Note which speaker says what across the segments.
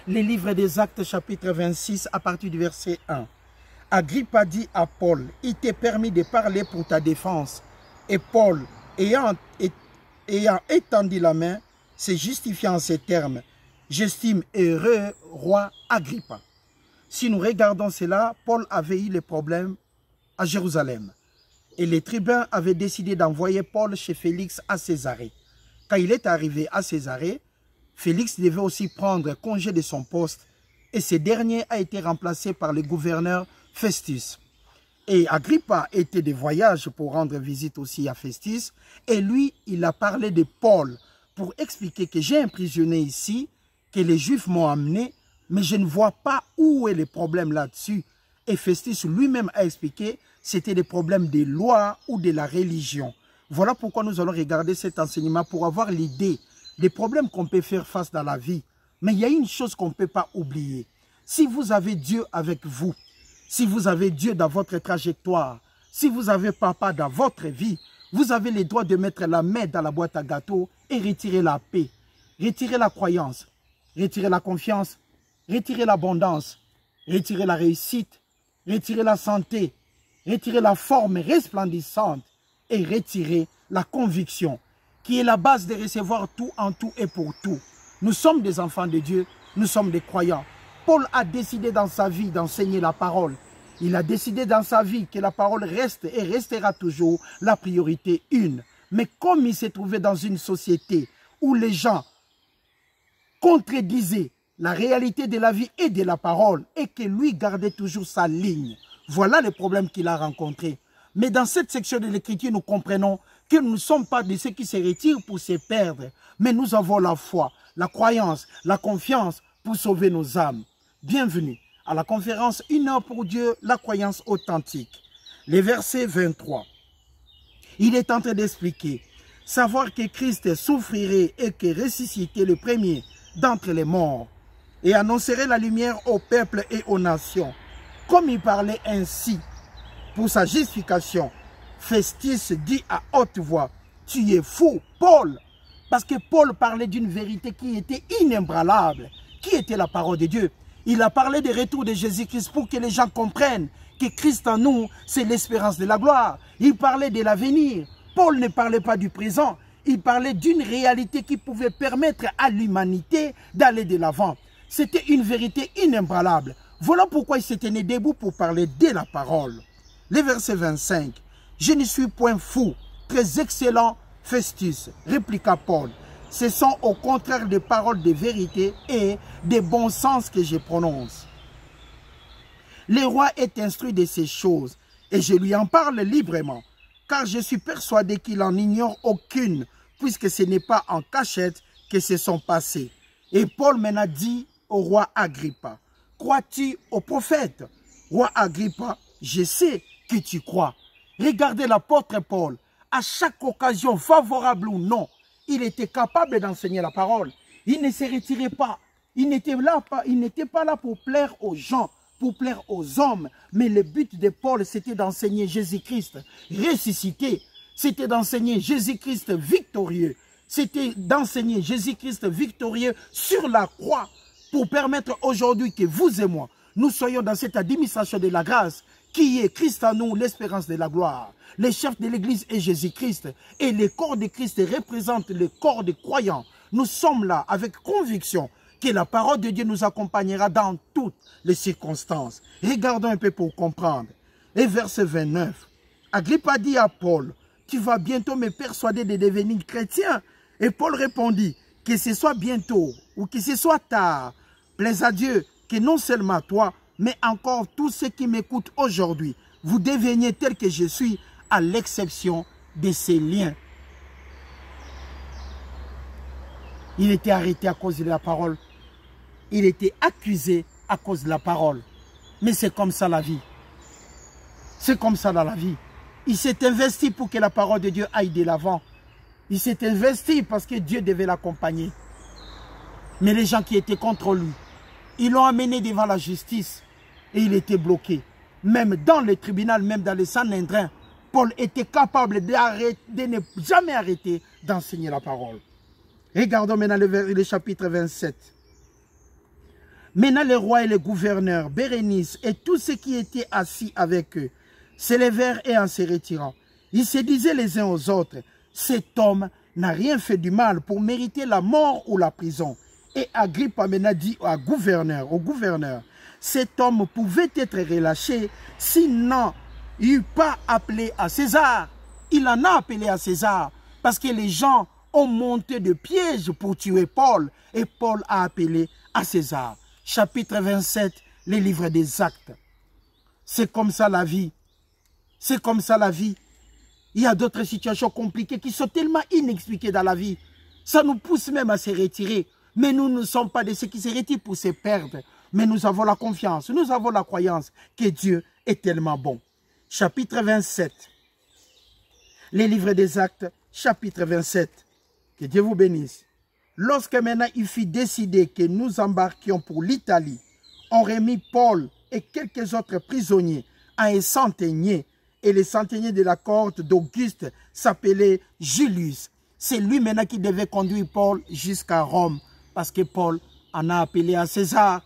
Speaker 1: Les livres des Actes, chapitre 26, à partir du verset 1. Agrippa dit à Paul, il t'est permis de parler pour ta défense. Et Paul, ayant étendu la main, s'est justifié en ces termes. J'estime heureux, roi Agrippa. Si nous regardons cela, Paul avait eu les problèmes à Jérusalem. Et les tribuns avaient décidé d'envoyer Paul chez Félix à Césarée. Quand il est arrivé à Césarée, Félix devait aussi prendre congé de son poste et ce dernier a été remplacé par le gouverneur Festus. Et Agrippa était de voyage pour rendre visite aussi à Festus et lui, il a parlé de Paul pour expliquer que j'ai un prisonnier ici, que les Juifs m'ont amené, mais je ne vois pas où est le problème là-dessus. Et Festus lui-même a expliqué c'était des problèmes de loi ou de la religion. Voilà pourquoi nous allons regarder cet enseignement pour avoir l'idée des problèmes qu'on peut faire face dans la vie. Mais il y a une chose qu'on ne peut pas oublier. Si vous avez Dieu avec vous, si vous avez Dieu dans votre trajectoire, si vous avez papa dans votre vie, vous avez le droit de mettre la main dans la boîte à gâteaux et retirer la paix, retirer la croyance, retirer la confiance, retirer l'abondance, retirer la réussite, retirer la santé, retirer la forme resplendissante et retirer la conviction qui est la base de recevoir tout en tout et pour tout. Nous sommes des enfants de Dieu, nous sommes des croyants. Paul a décidé dans sa vie d'enseigner la parole. Il a décidé dans sa vie que la parole reste et restera toujours la priorité une. Mais comme il s'est trouvé dans une société où les gens contredisaient la réalité de la vie et de la parole et que lui gardait toujours sa ligne, voilà le problème qu'il a rencontré. Mais dans cette section de l'Écriture, nous comprenons que nous ne sommes pas de ceux qui se retirent pour se perdre, mais nous avons la foi, la croyance, la confiance pour sauver nos âmes. Bienvenue à la conférence Une heure pour Dieu, la croyance authentique. Les versets 23. Il est en train d'expliquer, savoir que Christ souffrirait et que ressuscité le premier d'entre les morts et annoncerait la lumière au peuple et aux nations. Comme il parlait ainsi, pour sa justification, Festus dit à haute voix, « Tu es fou, Paul !» Parce que Paul parlait d'une vérité qui était inébranlable, qui était la parole de Dieu. Il a parlé du retour de Jésus-Christ pour que les gens comprennent que Christ en nous, c'est l'espérance de la gloire. Il parlait de l'avenir. Paul ne parlait pas du présent. Il parlait d'une réalité qui pouvait permettre à l'humanité d'aller de l'avant. C'était une vérité inébranlable. Voilà pourquoi il s'est tenu debout pour parler de la parole. Le verset 25. « Je ne suis point fou, très excellent Festus, répliqua Paul. Ce sont au contraire des paroles de vérité et de bon sens que je prononce. Le roi est instruit de ces choses et je lui en parle librement, car je suis persuadé qu'il en ignore aucune, puisque ce n'est pas en cachette que se sont passées. » Et Paul m'en a dit au roi Agrippa, « Crois-tu au prophète ?» Roi Agrippa, je sais que tu crois. Regardez l'apôtre Paul, à chaque occasion favorable ou non, il était capable d'enseigner la parole. Il ne se retirait pas. Il n'était pas là pour plaire aux gens, pour plaire aux hommes. Mais le but de Paul, c'était d'enseigner Jésus-Christ ressuscité. C'était d'enseigner Jésus-Christ victorieux. C'était d'enseigner Jésus-Christ victorieux sur la croix pour permettre aujourd'hui que vous et moi, nous soyons dans cette administration de la grâce qui est Christ en nous, l'espérance de la gloire. Le chef de l'Église est Jésus-Christ et le corps de Christ représente le corps des croyants. Nous sommes là avec conviction que la parole de Dieu nous accompagnera dans toutes les circonstances. Regardons un peu pour comprendre. Et verset 29. Agrippa dit à Paul, « Tu vas bientôt me persuader de devenir chrétien. » Et Paul répondit, « Que ce soit bientôt ou que ce soit tard, plaise à Dieu que non seulement toi, mais encore tous ceux qui m'écoutent aujourd'hui, vous deveniez tel que je suis, à l'exception de ces liens. » Il était arrêté à cause de la parole. Il était accusé à cause de la parole. Mais c'est comme ça la vie. C'est comme ça dans la vie. Il s'est investi pour que la parole de Dieu aille de l'avant. Il s'est investi parce que Dieu devait l'accompagner. Mais les gens qui étaient contre lui, ils l'ont amené devant la justice et il était bloqué. Même dans le tribunal, même dans le Sanhédrin, Paul était capable de ne jamais arrêter d'enseigner la parole. Regardons maintenant le chapitre 27. Maintenant, les rois et les gouverneurs, Bérénice et tous ceux qui étaient assis avec eux, se levèrent et en se retirant. Ils se disaient les uns aux autres, cet homme n'a rien fait du mal pour mériter la mort ou la prison. Et Agrippa maintenant dit au gouverneur, cet homme pouvait être relâché s'il n'en eût pas appelé à César. Il en a appelé à César parce que les gens ont monté de pièges pour tuer Paul. Et Paul a appelé à César. Chapitre 27, les livres des Actes. C'est comme ça la vie. C'est comme ça la vie. Il y a d'autres situations compliquées qui sont tellement inexpliquées dans la vie. Ça nous pousse même à se retirer. Mais nous ne sommes pas de ceux qui se retirent pour se perdre. Mais nous avons la confiance, nous avons la croyance que Dieu est tellement bon. Chapitre 27. Les livres des Actes, chapitre 27. Que Dieu vous bénisse. Lorsque maintenant il fut décidé que nous embarquions pour l'Italie, on remit Paul et quelques autres prisonniers à un centenier. Et le centenier de la cohorte d'Auguste s'appelait Julius. C'est lui maintenant qui devait conduire Paul jusqu'à Rome. Parce que Paul en a appelé à César.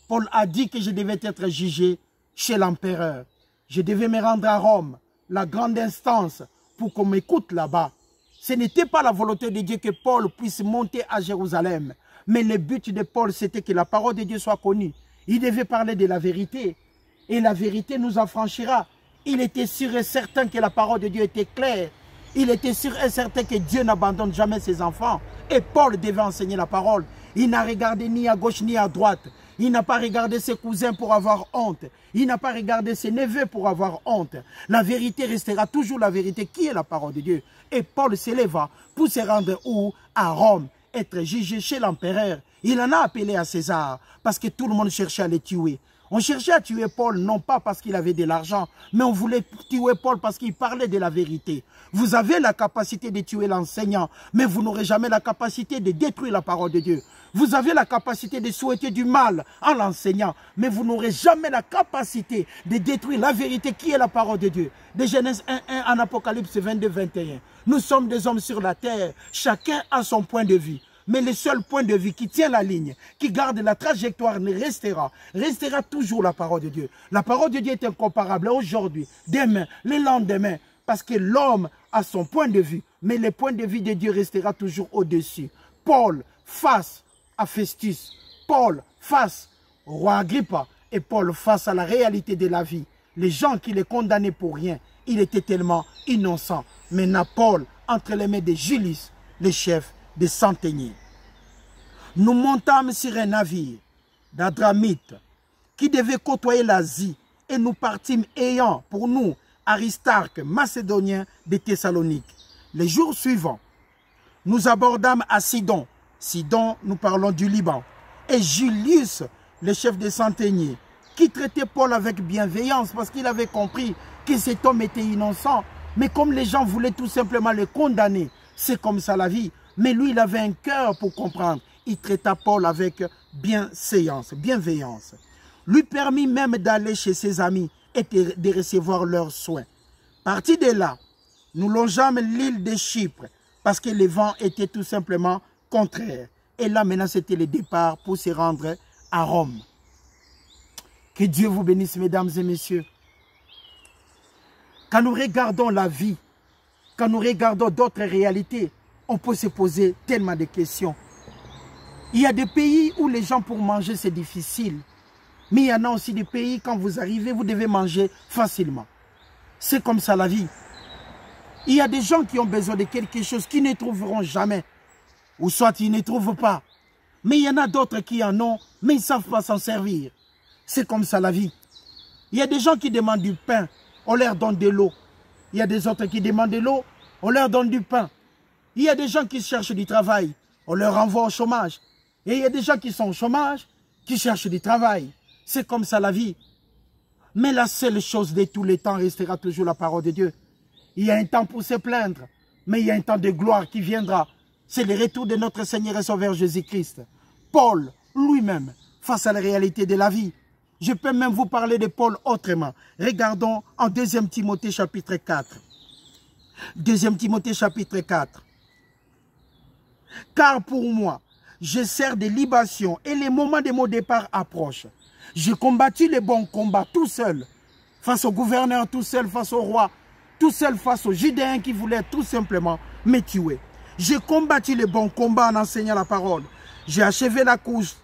Speaker 1: Paul a dit que je devais être jugé chez l'empereur. Je devais me rendre à Rome, la grande instance, pour qu'on m'écoute là-bas. Ce n'était pas la volonté de Dieu que Paul puisse monter à Jérusalem. Mais le but de Paul, c'était que la parole de Dieu soit connue. Il devait parler de la vérité. Et la vérité nous affranchira. Il était sûr et certain que la parole de Dieu était claire. Il était sûr et certain que Dieu n'abandonne jamais ses enfants. Et Paul devait enseigner la parole. Il n'a regardé ni à gauche ni à droite. Il n'a pas regardé ses cousins pour avoir honte. Il n'a pas regardé ses neveux pour avoir honte. La vérité restera toujours la vérité qui est la parole de Dieu. Et Paul s'éleva pour se rendre où? À Rome, être jugé chez l'empereur. Il en a appelé à César parce que tout le monde cherchait à le tuer. On cherchait à tuer Paul, non pas parce qu'il avait de l'argent, mais on voulait tuer Paul parce qu'il parlait de la vérité. Vous avez la capacité de tuer l'enseignant, mais vous n'aurez jamais la capacité de détruire la parole de Dieu. Vous avez la capacité de souhaiter du mal en l'enseignant, mais vous n'aurez jamais la capacité de détruire la vérité qui est la parole de Dieu. De Genèse 1:1 en Apocalypse 22:21. Nous sommes des hommes sur la terre, chacun a son point de vue. Mais le seul point de vue qui tient la ligne, qui garde la trajectoire, restera toujours la parole de Dieu. La parole de Dieu est incomparable aujourd'hui, demain, le lendemain, parce que l'homme a son point de vue, mais le point de vue de Dieu restera toujours au-dessus. Paul face à Festus, Paul face au roi Agrippa, et Paul face à la réalité de la vie. Les gens qui les condamnaient pour rien, il était tellement innocent. Maintenant, Paul, entre les mains de Julius, le chef des centeniers. Nous montâmes sur un navire d'Adramite qui devait côtoyer l'Asie et nous partîmes ayant pour nous Aristarque, macédonien de Thessalonique. Les jours suivants, nous abordâmes à Sidon. Sidon, nous parlons du Liban. Et Julius, le chef des centeniers, qui traitait Paul avec bienveillance parce qu'il avait compris que cet homme était innocent. Mais comme les gens voulaient tout simplement le condamner, c'est comme ça la vie. Mais lui, il avait un cœur pour comprendre. Il traita Paul avec bienveillance. Lui permit même d'aller chez ses amis et de recevoir leurs soins. Parti de là, nous longeâmes l'île de Chypre parce que les vents étaient tout simplement contraires. Et là, maintenant, c'était le départ pour se rendre à Rome. Que Dieu vous bénisse, mesdames et messieurs. Quand nous regardons la vie, quand nous regardons d'autres réalités, on peut se poser tellement de questions. Il y a des pays où les gens pour manger c'est difficile. Mais il y en a aussi des pays, quand vous arrivez, vous devez manger facilement. C'est comme ça la vie. Il y a des gens qui ont besoin de quelque chose qu'ils ne trouveront jamais. Ou soit ils ne trouvent pas. Mais il y en a d'autres qui en ont, mais ils ne savent pas s'en servir. C'est comme ça la vie. Il y a des gens qui demandent du pain, on leur donne de l'eau. Il y a des autres qui demandent de l'eau, on leur donne du pain. Il y a des gens qui cherchent du travail, on leur envoie au chômage. Et il y a des gens qui sont au chômage, qui cherchent du travail. C'est comme ça la vie. Mais la seule chose de tous les temps restera toujours la parole de Dieu. Il y a un temps pour se plaindre, mais il y a un temps de gloire qui viendra. C'est le retour de notre Seigneur et Sauveur Jésus-Christ. Paul, lui-même, face à la réalité de la vie. Je peux même vous parler de Paul autrement. Regardons en 2 Timothée chapitre 4. 2 Timothée chapitre 4. Car pour moi, je sers des libations et les moments de mon départ approchent. J'ai combattu les bons combats tout seul, face au gouverneur, tout seul face au roi, tout seul face aux Judéens qui voulaient tout simplement me tuer. J'ai combattu les bons combats en enseignant la parole. J'ai achevé la course.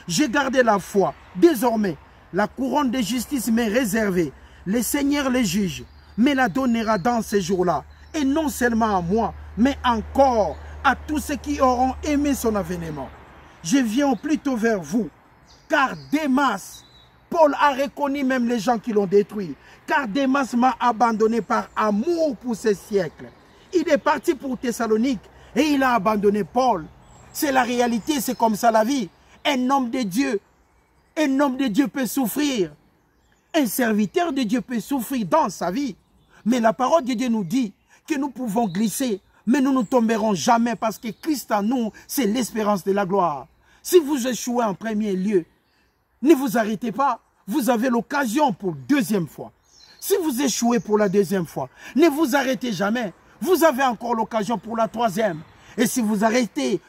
Speaker 1: J'ai gardé la foi. Désormais, la couronne de justice m'est réservée. Le Seigneur, le juge, me la donnera dans ces jours-là. Et non seulement à moi, mais encore à tous ceux qui auront aimé son avènement. Je viens au plus tôt vers vous, car Démas, Paul a reconnu même les gens qui l'ont détruit, car Démas m'a abandonné par amour pour ces siècles. Il est parti pour Thessalonique et il a abandonné Paul. C'est la réalité, c'est comme ça la vie. Un homme de Dieu peut souffrir. Un serviteur de Dieu peut souffrir dans sa vie. Mais la parole de Dieu nous dit que nous pouvons glisser, mais nous ne tomberons jamais parce que Christ en nous, c'est l'espérance de la gloire. Si vous échouez en premier lieu, ne vous arrêtez pas. Vous avez l'occasion pour deuxième fois. Si vous échouez pour la deuxième fois, ne vous arrêtez jamais. Vous avez encore l'occasion pour la troisième. Et si vous arrêtez,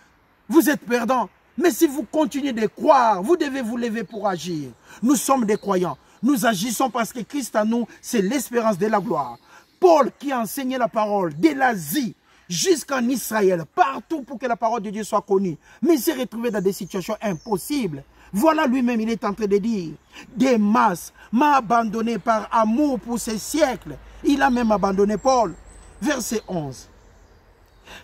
Speaker 1: vous êtes perdant. Mais si vous continuez de croire, vous devez vous lever pour agir. Nous sommes des croyants. Nous agissons parce que Christ en nous, c'est l'espérance de la gloire. Paul qui a enseigné la parole de l'Asie jusqu'en Israël, partout pour que la parole de Dieu soit connue. Mais il s'est retrouvé dans des situations impossibles. Voilà lui-même, il est en train de dire, Démas m'a abandonné par amour pour ces siècles. Il a même abandonné Paul. Verset 11.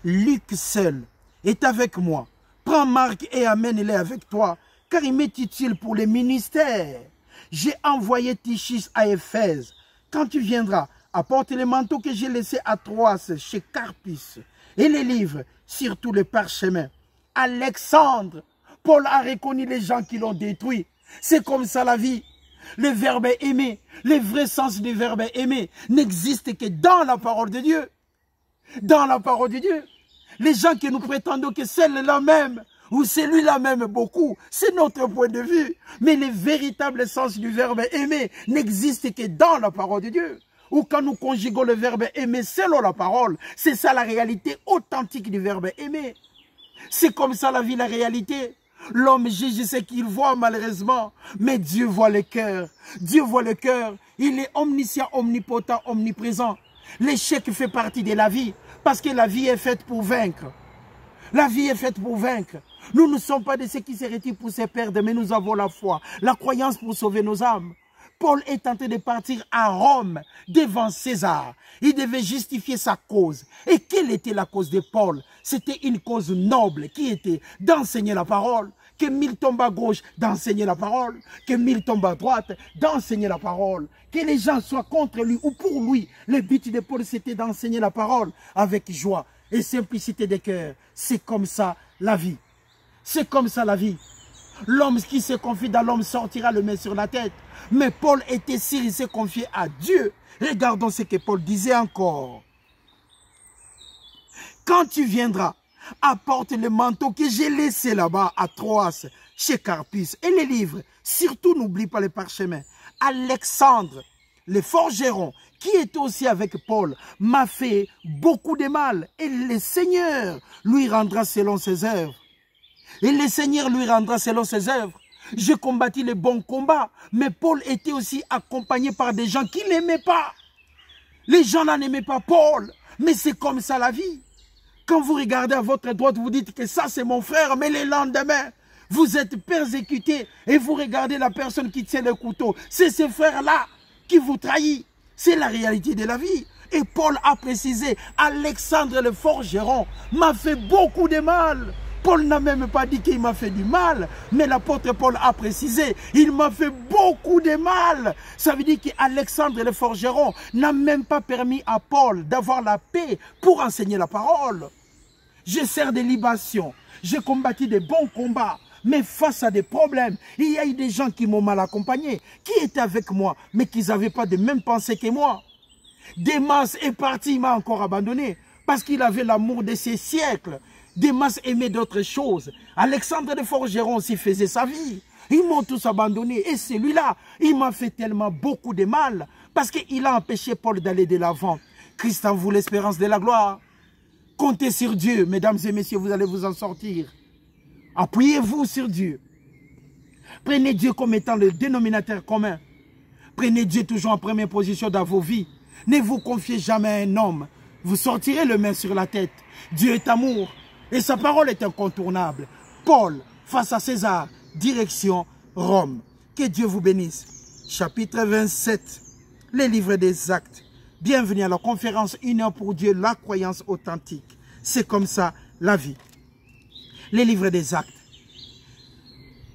Speaker 1: Luc seul est avec moi. Prends Marc et amène-les avec toi, car il m'est utile pour les ministères. J'ai envoyé Tychis à Éphèse. Quand tu viendras, apporte les manteaux que j'ai laissés à Troas chez Carpus et les livres, surtout les parchemins. Alexandre, Paul a reconnu les gens qui l'ont détruit. C'est comme ça la vie. Le verbe aimer, le vrai sens du verbe aimer n'existe que dans la parole de Dieu. Dans la parole de Dieu. Les gens que nous prétendons que celle-là même, ou celui-là même beaucoup, c'est notre point de vue. Mais le véritable sens du verbe aimer n'existe que dans la parole de Dieu. Ou quand nous conjuguons le verbe aimer selon la parole, c'est ça la réalité authentique du verbe aimer. C'est comme ça la vie, la réalité. L'homme juge ce qu'il voit malheureusement, mais Dieu voit le cœur. Dieu voit le cœur. Il est omniscient, omnipotent, omniprésent. L'échec fait partie de la vie, parce que la vie est faite pour vaincre. La vie est faite pour vaincre. Nous ne sommes pas de ceux qui se retirent pour se perdre, mais nous avons la foi, la croyance pour sauver nos âmes. Paul est tenté de partir à Rome devant César. Il devait justifier sa cause. Et quelle était la cause de Paul? C'était une cause noble qui était d'enseigner la parole. Que 1000 tombent à gauche, d'enseigner la parole. Que 1000 tombent à droite, d'enseigner la parole. Que les gens soient contre lui ou pour lui. Le but de Paul, c'était d'enseigner la parole avec joie et simplicité de cœur. C'est comme ça la vie. C'est comme ça la vie. L'homme qui se confie dans l'homme sortira le main sur la tête. Mais Paul était sûr, il s'est confié à Dieu. Regardons ce que Paul disait encore. Quand tu viendras, apporte le manteau que j'ai laissé là-bas à Troas, chez Carpus, et les livres. Surtout, n'oublie pas les parchemins. Alexandre, le forgeron, qui était aussi avec Paul, m'a fait beaucoup de mal. Et le Seigneur lui rendra selon ses œuvres. Et le Seigneur lui rendra selon ses œuvres. J'ai combattu les bons combats, mais Paul était aussi accompagné par des gens qui ne l'aimaient pas. Les gens là n'aimaient pas Paul, mais c'est comme ça la vie. Quand vous regardez à votre droite, vous dites que ça c'est mon frère, mais le lendemain, vous êtes persécuté et vous regardez la personne qui tient le couteau. C'est ce frère-là qui vous trahit. C'est la réalité de la vie. Et Paul a précisé, Alexandre le forgeron m'a fait beaucoup de mal. Paul n'a même pas dit qu'il m'a fait du mal, mais l'apôtre Paul a précisé, il m'a fait beaucoup de mal. Ça veut dire qu'Alexandre le forgeron n'a même pas permis à Paul d'avoir la paix pour enseigner la parole. Je sers des libations, j'ai combattu des bons combats, mais face à des problèmes, il y a eu des gens qui m'ont mal accompagné, qui étaient avec moi, mais qui n'avaient pas de même pensée que moi. Démas est parti, il m'a encore abandonné, parce qu'il avait l'amour de ces siècles. Démas aimait d'autres choses. Alexandre le forgeron aussi faisait sa vie. Ils m'ont tous abandonné. Et celui-là, il m'a fait tellement beaucoup de mal. Parce qu'il a empêché Paul d'aller de l'avant. Christ en vous l'espérance de la gloire. Comptez sur Dieu, mesdames et messieurs, vous allez vous en sortir. Appuyez-vous sur Dieu. Prenez Dieu comme étant le dénominateur commun. Prenez Dieu toujours en première position dans vos vies. Ne vous confiez jamais à un homme. Vous sortirez le main sur la tête. Dieu est amour et sa parole est incontournable. Paul, face à César, direction Rome. Que Dieu vous bénisse. Chapitre 27, les livres des actes. Bienvenue à la conférence 1 heure pour Dieu, la croyance authentique. C'est comme ça la vie. Les livres des actes.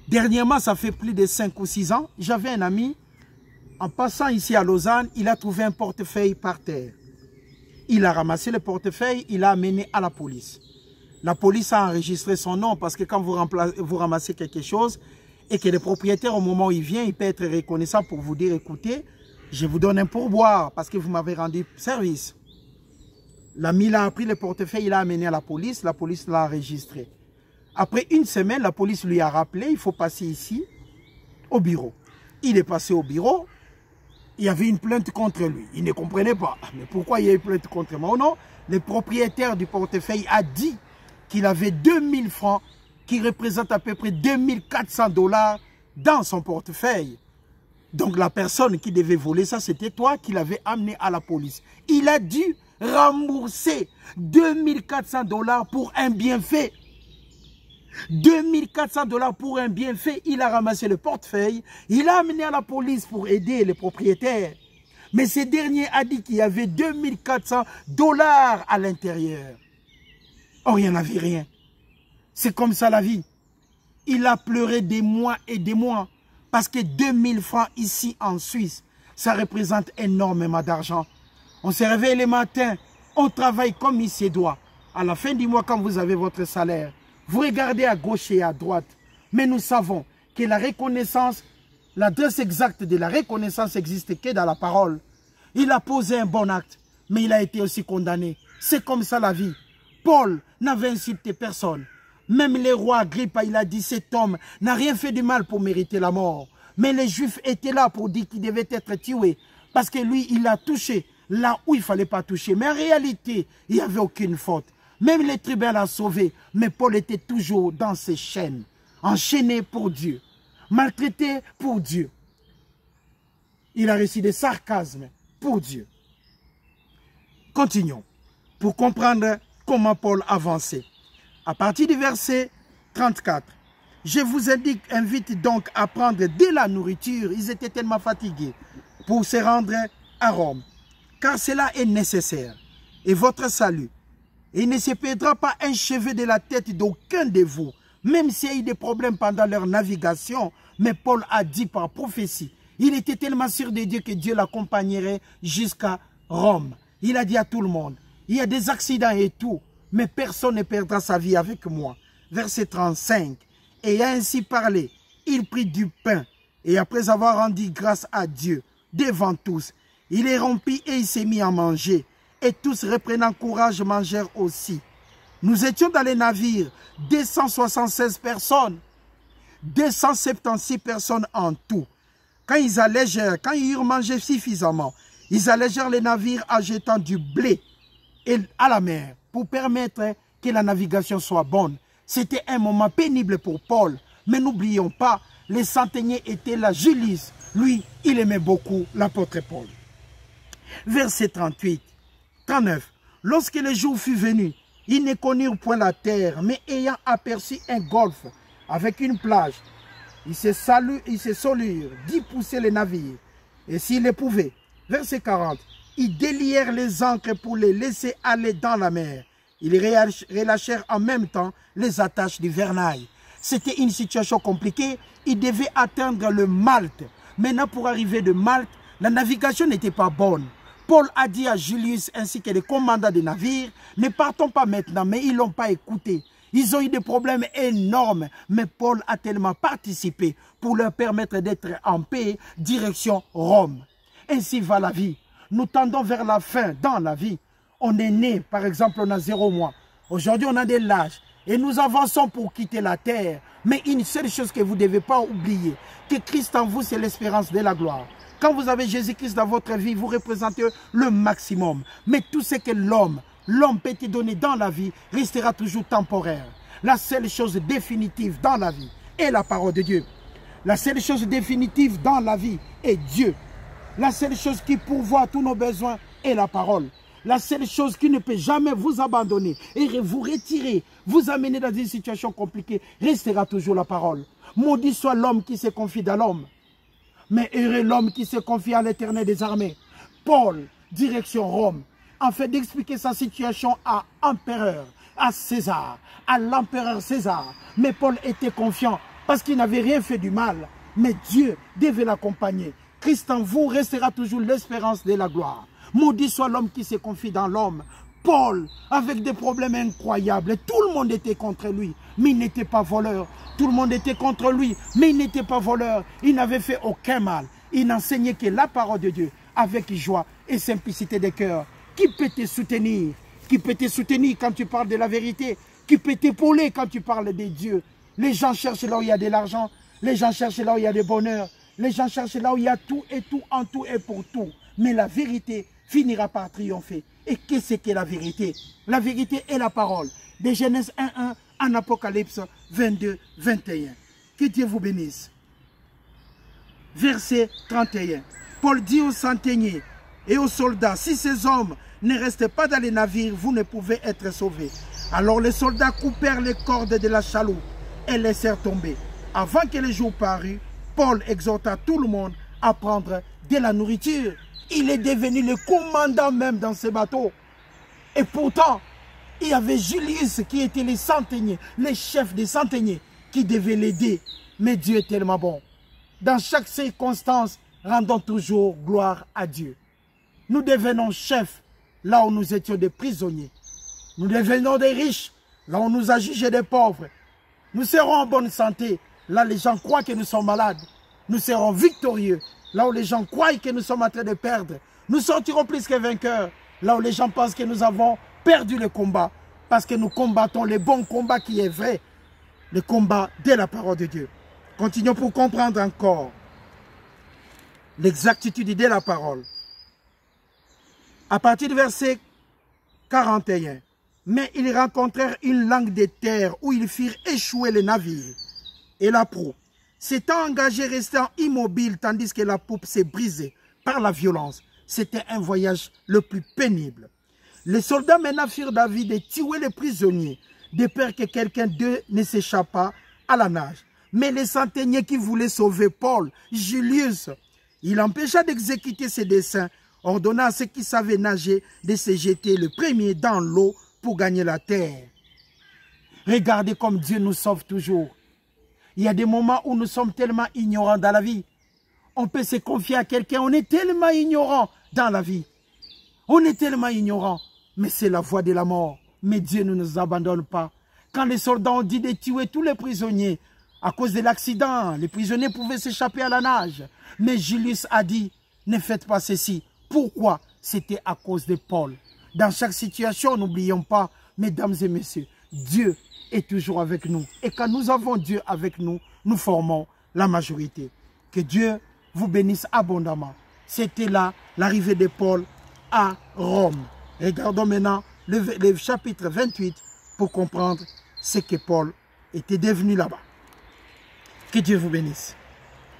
Speaker 1: Dernièrement, ça fait plus de 5 ou 6 ans, j'avais un ami, en passant ici à Lausanne, il a trouvé un portefeuille par terre. Il a ramassé le portefeuille, il l'a amené à la police. La police a enregistré son nom parce que quand vous ramassez quelque chose et que le propriétaire, au moment où il vient, il peut être reconnaissant pour vous dire, écoutez, je vous donne un pourboire parce que vous m'avez rendu service. L'ami a pris le portefeuille, il l'a amené à la police l'a enregistré. Après une semaine, la police lui a rappelé, il faut passer ici, au bureau. Il est passé au bureau, il y avait une plainte contre lui. Il ne comprenait pas. Mais pourquoi il y a une plainte contre moi? Non, le propriétaire du portefeuille a dit qu'il avait 2000 francs, qui représentent à peu près 2400 $ dans son portefeuille. Donc la personne qui devait voler ça, c'était toi qui l'avais amené à la police. Il a dû rembourser 2400 $ pour un bienfait. 2400 $ pour un bienfait. Il a ramassé le portefeuille. Il l'a amené à la police pour aider les propriétaires. Mais ce dernier a dit qu'il y avait 2400 $ à l'intérieur. Or, il n'y en avait rien. C'est comme ça la vie. Il a pleuré des mois et des mois. Parce que 2000 francs ici en Suisse, ça représente énormément d'argent. On se réveille le matin, on travaille comme il se doit. À la fin du mois, quand vous avez votre salaire, vous regardez à gauche et à droite. Mais nous savons que la reconnaissance, l'adresse exacte de la reconnaissance n'existe que dans la parole. Il a posé un bon acte, mais il a été aussi condamné. C'est comme ça la vie. Paul n'avait insulté personne. Même le roi Agrippa, il a dit, cet homme n'a rien fait de mal pour mériter la mort. Mais les Juifs étaient là pour dire qu'il devait être tué. Parce que lui, il a touché là où il ne fallait pas toucher. Mais en réalité, il n'y avait aucune faute. Même les tribunaux l'ont sauvé. Mais Paul était toujours dans ses chaînes. Enchaîné pour Dieu. Maltraité pour Dieu. Il a reçu des sarcasmes pour Dieu. Continuons. Pour comprendre comment Paul avançait. À partir du verset 34, je vous invite donc à prendre de la nourriture. Ils étaient tellement fatigués pour se rendre à Rome. Car cela est nécessaire. Et votre salut. Et il ne se perdra pas un cheveu de la tête d'aucun de vous. Même s'il y a eu des problèmes pendant leur navigation. Mais Paul a dit par prophétie. Il était tellement sûr de Dieu que Dieu l'accompagnerait jusqu'à Rome. Il a dit à tout le monde. Il y a des accidents et tout. Mais personne ne perdra sa vie avec moi. Verset 35. Et ainsi parlé, il prit du pain. Et après avoir rendu grâce à Dieu devant tous, il les rompit et il s'est mis à manger. Et tous reprenant courage mangèrent aussi. Nous étions dans les navires, 276 personnes. 276 personnes en tout. Quand ils allégèrent, quand ils eurent mangé suffisamment, ils allégèrent les navires en jetant du blé à la mer, pour permettre que la navigation soit bonne. C'était un moment pénible pour Paul. Mais n'oublions pas, les centeniers étaient là. Julius, lui, il aimait beaucoup l'apôtre Paul. Verset 38, 39. Lorsque le jour fut venu, ils ne connurent point la terre, mais ayant aperçu un golfe avec une plage, ils se solurent d'y pousser les navires. Et s'ils le pouvaient, verset 40, ils délièrent les ancres pour les laisser aller dans la mer. Ils relâchèrent en même temps les attaches du vernail. C'était une situation compliquée. Ils devaient atteindre le Malte. Maintenant, pour arriver de Malte, la navigation n'était pas bonne. Paul a dit à Julius ainsi que les commandants des navires, ne partons pas maintenant, mais ils ne l'ont pas écouté. Ils ont eu des problèmes énormes, mais Paul a tellement participé pour leur permettre d'être en paix, direction Rome. Ainsi va la vie. Nous tendons vers la fin dans la vie. On est né, par exemple, on a 0 mois. Aujourd'hui, on a de l'âge. Et nous avançons pour quitter la terre. Mais une seule chose que vous ne devez pas oublier, que Christ en vous, c'est l'espérance de la gloire. Quand vous avez Jésus-Christ dans votre vie, vous représentez le maximum. Mais tout ce que l'homme peut te donner dans la vie, restera toujours temporaire. La seule chose définitive dans la vie est la parole de Dieu. La seule chose définitive dans la vie est Dieu. La seule chose qui pourvoit tous nos besoins est la parole. La seule chose qui ne peut jamais vous abandonner et vous retirer, vous amener dans une situation compliquée, restera toujours la parole. Maudit soit l'homme qui se confie dans l'homme, mais heureux l'homme qui se confie à l'Éternel des armées. Paul, direction Rome, en fait d'expliquer sa situation à l'empereur, à César, à l'empereur César. Mais Paul était confiant parce qu'il n'avait rien fait du mal. Mais Dieu devait l'accompagner. Christ en vous restera toujours l'espérance de la gloire. Maudit soit l'homme qui se confie dans l'homme. Paul, avec des problèmes incroyables, tout le monde était contre lui, mais il n'était pas voleur. Tout le monde était contre lui, mais il n'était pas voleur. Il n'avait fait aucun mal. Il n'enseignait que la parole de Dieu, avec joie et simplicité de cœur. Qui peut te soutenir? Qui peut te soutenir quand tu parles de la vérité? Qui peut t'épauler quand tu parles de Dieu? Les gens cherchent là où il y a de l'argent. Les gens cherchent là où il y a du bonheur. Les gens cherchent là où il y a tout et tout, en tout et pour tout. Mais la vérité finira par triompher. Et qu'est-ce que la vérité? La vérité est la parole. De Genèse 1:1 en Apocalypse 22:21. Que Dieu vous bénisse. Verset 31. Paul dit aux centeniers et aux soldats, si ces hommes ne restent pas dans les navires, vous ne pouvez être sauvés. Alors les soldats coupèrent les cordes de la chaloupe et laissèrent tomber. Avant que le jour parût, Paul exhorta tout le monde à prendre de la nourriture. Il est devenu le commandant même dans ce bateau. Et pourtant, il y avait Julius qui était le centenier, le chef des centeniers, qui devait l'aider. Mais Dieu est tellement bon. Dans chaque circonstance, rendons toujours gloire à Dieu. Nous devenons chefs là où nous étions des prisonniers. Nous devenons des riches là où on nous a jugés des pauvres. Nous serons en bonne santé là les gens croient que nous sommes malades. Nous serons victorieux là où les gens croient que nous sommes en train de perdre. Nous sortirons plus que vainqueurs là où les gens pensent que nous avons perdu le combat. Parce que nous combattons le bon combat qui est vrai. Le combat de la parole de Dieu. Continuons pour comprendre encore l'exactitude de la parole. À partir du verset 41. Mais ils rencontrèrent une langue de terre où ils firent échouer les navires et la proue. S'étant engagés, restant immobiles tandis que la poupe s'est brisée par la violence. C'était un voyage le plus pénible. Les soldats maintenant firent d'avis de tuer les prisonniers, de peur que quelqu'un d'eux ne s'échappât à la nage. Mais les centeniers qui voulaient sauver Paul, Julius, il empêcha d'exécuter ses desseins, ordonna à ceux qui savaient nager de se jeter le premier dans l'eau pour gagner la terre. Regardez comme Dieu nous sauve toujours. Il y a des moments où nous sommes tellement ignorants dans la vie. On peut se confier à quelqu'un, on est tellement ignorant dans la vie. On est tellement ignorant, mais c'est la voie de la mort. Mais Dieu ne nous abandonne pas. Quand les soldats ont dit de tuer tous les prisonniers, à cause de l'accident, les prisonniers pouvaient s'échapper à la nage. Mais Julius a dit, ne faites pas ceci. Pourquoi? C'était à cause de Paul. Dans chaque situation, n'oublions pas, mesdames et messieurs, Dieu est toujours avec nous. Et quand nous avons Dieu avec nous, nous formons la majorité. Que Dieu vous bénisse abondamment. C'était là l'arrivée de Paul à Rome. Regardons maintenant le chapitre 28 pour comprendre ce que Paul était devenu là-bas. Que Dieu vous bénisse.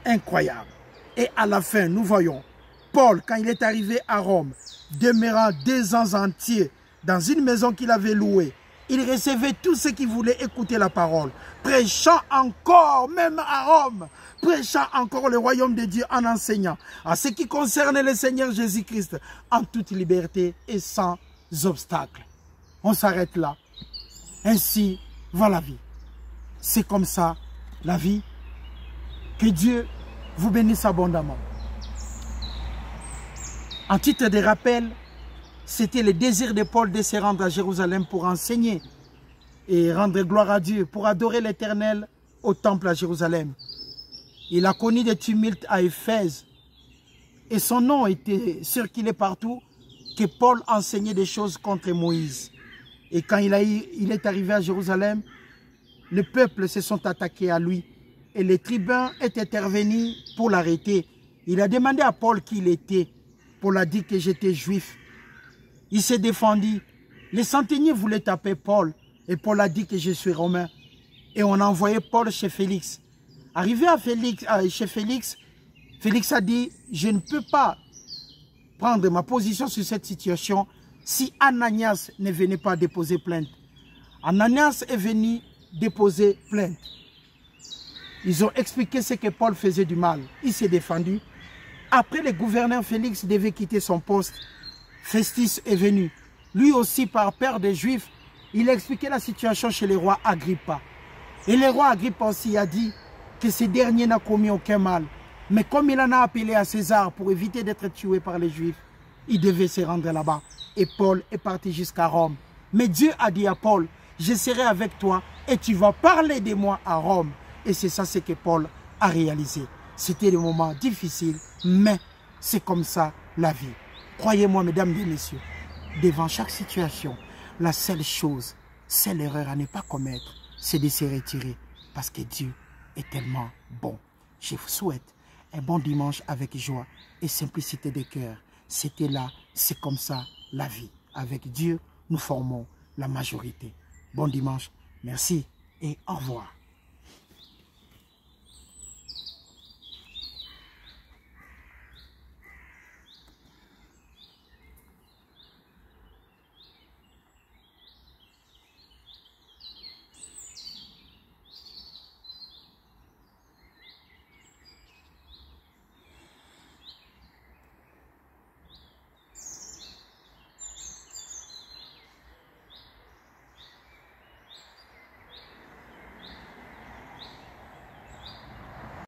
Speaker 1: Incroyable. Et à la fin, nous voyons Paul, quand il est arrivé à Rome, demeurant 2 ans entiers dans une maison qu'il avait louée, il recevait tous ceux qui voulaient écouter la parole, prêchant encore, même à Rome, prêchant encore le royaume de Dieu en enseignant à ce qui concerne le Seigneur Jésus-Christ en toute liberté et sans obstacle. On s'arrête là. Ainsi va la vie. C'est comme ça la vie. Que Dieu vous bénisse abondamment. En titre de rappel, c'était le désir de Paul de se rendre à Jérusalem pour enseigner et rendre gloire à Dieu, pour adorer l'Éternel au temple à Jérusalem. Il a connu des tumultes à Éphèse et son nom était circulé partout, que Paul enseignait des choses contre Moïse. Et quand il est arrivé à Jérusalem, le peuple se sont attaqués à lui et les tribuns étaient intervenus pour l'arrêter. Il a demandé à Paul qui il était. Paul a dit que j'étais juif. Il s'est défendu. Les centeniers voulaient taper Paul. Et Paul a dit que je suis romain. Et on a envoyé Paul chez Félix. Arrivé chez Félix, Félix a dit, je ne peux pas prendre ma position sur cette situation si Ananias ne venait pas déposer plainte. Ananias est venu déposer plainte. Ils ont expliqué ce que Paul faisait du mal. Il s'est défendu. Après, le gouverneur Félix devait quitter son poste. Festus est venu. Lui aussi, par peur des Juifs, il a expliqué la situation chez le roi Agrippa. Et le roi Agrippa aussi a dit que ce dernier n'a commis aucun mal. Mais comme il en a appelé à César pour éviter d'être tué par les Juifs, il devait se rendre là-bas. Et Paul est parti jusqu'à Rome. Mais Dieu a dit à Paul, je serai avec toi et tu vas parler de moi à Rome. Et c'est ça ce que Paul a réalisé. C'était des moments difficiles, mais c'est comme ça la vie. Croyez-moi, mesdames et messieurs, devant chaque situation, la seule chose, seule erreur à ne pas commettre, c'est de se retirer. Parce que Dieu est tellement bon. Je vous souhaite un bon dimanche avec joie et simplicité de cœur. C'était là, c'est comme ça la vie. Avec Dieu, nous formons la majorité. Bon dimanche, merci et au revoir.